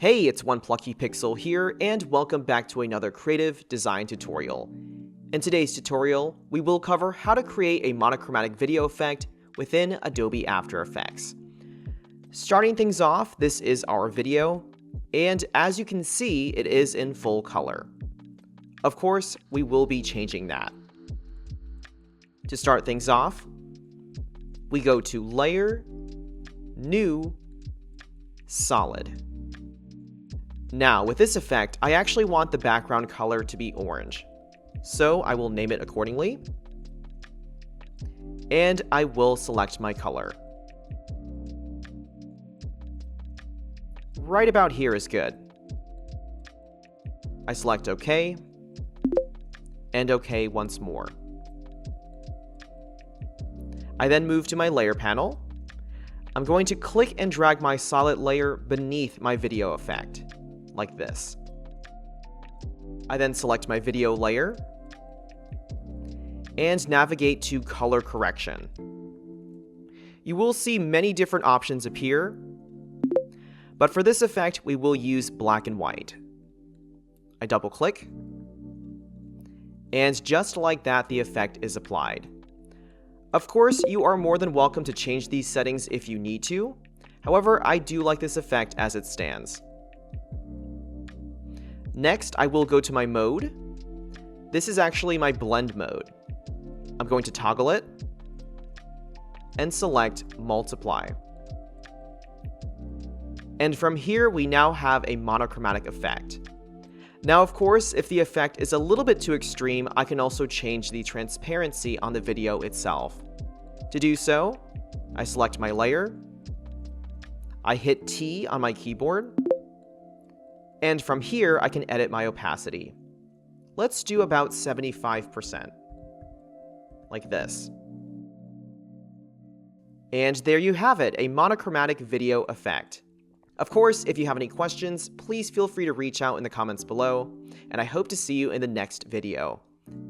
Hey, it's One Plucky Pixel here, and welcome back to another creative design tutorial. In today's tutorial, we will cover how to create a monochromatic video effect within Adobe After Effects. Starting things off, this is our video, and as you can see, it is in full color. Of course, we will be changing that. To start things off, we go to Layer, New, Solid. Now, with this effect, I actually want the background color to be orange, so I will name it accordingly, and I will select my color. Right about here is good. I select OK, and OK once more. I then move to my layer panel. I'm going to click and drag my solid layer beneath my video effect, like this. I then select my video layer and navigate to color correction. You will see many different options appear, but for this effect, we will use black and white. I double click, and just like that, the effect is applied. Of course, you are more than welcome to change these settings if you need to. However, I do like this effect as it stands. Next, I will go to my mode. This is actually my blend mode. I'm going to toggle it and select multiply. And from here, we now have a monochromatic effect. Now, of course, if the effect is a little bit too extreme, I can also change the transparency on the video itself. To do so, I select my layer, I hit T on my keyboard, and from here, I can edit my opacity. Let's do about 75%, like this. And there you have it, a monochromatic video effect. Of course, if you have any questions, please feel free to reach out in the comments below, and I hope to see you in the next video.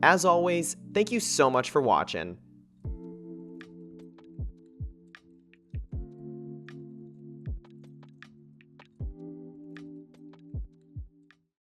As always, thank you so much for watching.